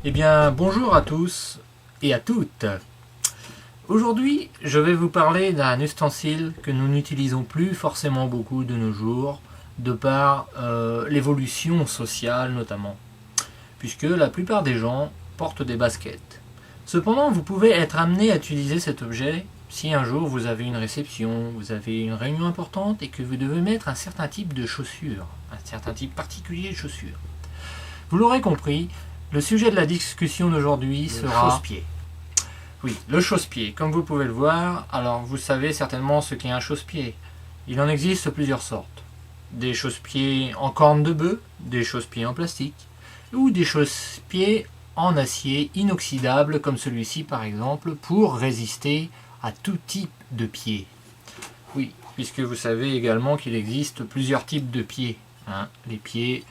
Eh bien, bonjour à tous et à toutes. Aujourd'hui, je vais vous parler d'un ustensile que nous n'utilisons plus forcément beaucoup de nos jours, de par l'évolution sociale notamment, puisque la plupart des gens portent des baskets. Cependant, vous pouvez être amené à utiliser cet objet si un jour vous avez une réception, vous avez une réunion importante et que vous devez mettre un certain type de chaussures, un certain type particulier de chaussures. Vous l'aurez compris, le sujet de la discussion d'aujourd'hui sera chausse-pied. Oui, le chausse-pied. Comme vous pouvez le voir, alors vous savez certainement ce qu'est un chausse-pied. Il en existe plusieurs sortes. Des chausse-pieds en corne de bœuf, des chausse-pieds en plastique, ou des chausse-pieds en acier inoxydable comme celui-ci par exemple, pour résister à tout type de pied. Oui, puisque vous savez également qu'il existe plusieurs types de pieds. Les pieds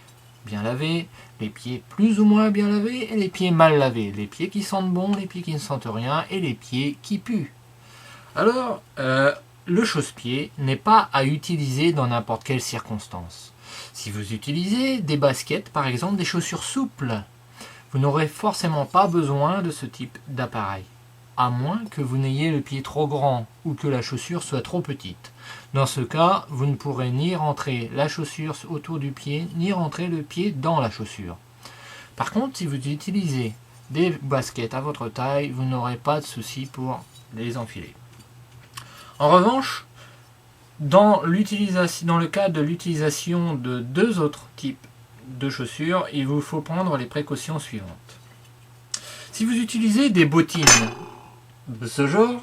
bien lavés, les pieds plus ou moins bien lavés et les pieds mal lavés. Les pieds qui sentent bon, les pieds qui ne sentent rien et les pieds qui puent. Alors, le chausse-pied n'est pas à utiliser dans n'importe quelle circonstance. Si vous utilisez des baskets, par exemple des chaussures souples, vous n'aurez forcément pas besoin de ce type d'appareil, à moins que vous n'ayez le pied trop grand ou que la chaussure soit trop petite. Dans ce cas, vous ne pourrez ni rentrer la chaussure autour du pied, ni rentrer le pied dans la chaussure. Par contre, si vous utilisez des baskets à votre taille, vous n'aurez pas de souci pour les enfiler. En revanche, dans le cas de l'utilisation de deux autres types de chaussures, il vous faut prendre les précautions suivantes. Si vous utilisez des bottines de ce genre,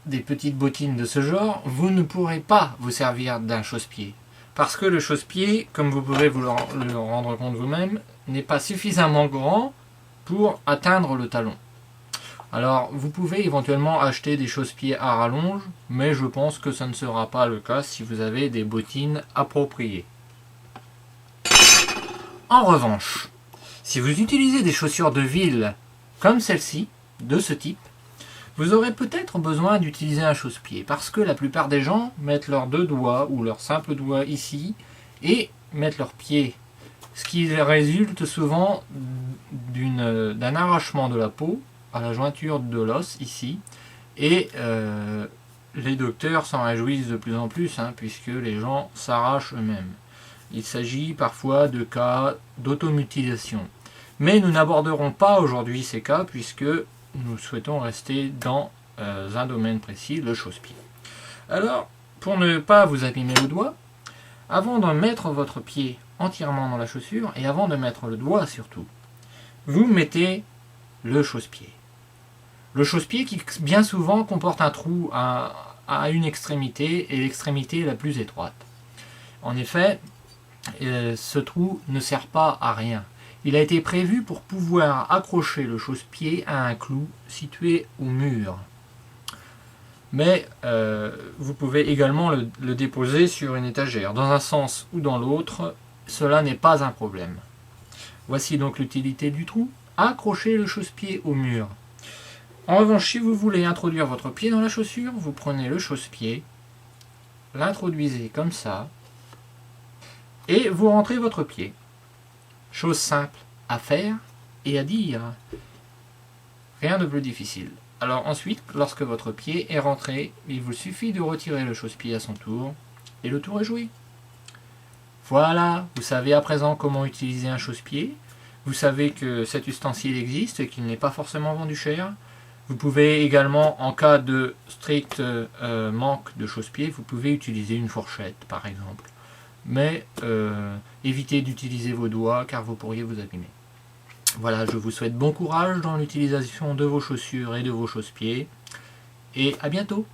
des petites bottines de ce genre, vous ne pourrez pas vous servir d'un chausse-pied. Parce que le chausse-pied, comme vous pouvez vous le rendre compte vous-même, n'est pas suffisamment grand pour atteindre le talon. Alors, vous pouvez éventuellement acheter des chausse-pieds à rallonge, mais je pense que ça ne sera pas le cas si vous avez des bottines appropriées. En revanche, si vous utilisez des chaussures de ville comme celle-ci, de ce type, vous aurez peut-être besoin d'utiliser un chausse-pied parce que la plupart des gens mettent leurs deux doigts ou leurs simples doigts ici et mettent leurs pieds. Ce qui résulte souvent d'un arrachement de la peau à la jointure de l'os ici et les docteurs s'en réjouissent de plus en plus puisque les gens s'arrachent eux-mêmes. Il s'agit parfois de cas d'automutilation. Mais nous n'aborderons pas aujourd'hui ces cas puisque nous souhaitons rester dans un domaine précis, le chausse-pied. Alors, pour ne pas vous abîmer le doigt, avant de mettre votre pied entièrement dans la chaussure, et avant de mettre le doigt surtout, vous mettez le chausse-pied. Le chausse-pied qui bien souvent comporte un trou à une extrémité, et l'extrémité la plus étroite. En effet, ce trou ne sert pas à rien. Il a été prévu pour pouvoir accrocher le chausse-pied à un clou situé au mur. Mais vous pouvez également le déposer sur une étagère. Dans un sens ou dans l'autre, cela n'est pas un problème. Voici donc l'utilité du trou. Accrocher le chausse-pied au mur. En revanche, si vous voulez introduire votre pied dans la chaussure, vous prenez le chausse-pied, l'introduisez comme ça, et vous rentrez votre pied. Chose simple à faire et à dire. Rien de plus difficile. Alors ensuite, lorsque votre pied est rentré, il vous suffit de retirer le chausse-pied à son tour et le tour est joué. Voilà, vous savez à présent comment utiliser un chausse-pied. Vous savez que cet ustensile existe et qu'il n'est pas forcément vendu cher. Vous pouvez également, en cas de strict manque de chausse-pied, vous pouvez utiliser une fourchette par exemple. Mais évitez d'utiliser vos doigts car vous pourriez vous abîmer. Voilà, je vous souhaite bon courage dans l'utilisation de vos chaussures et de vos chausse-pieds et à bientôt.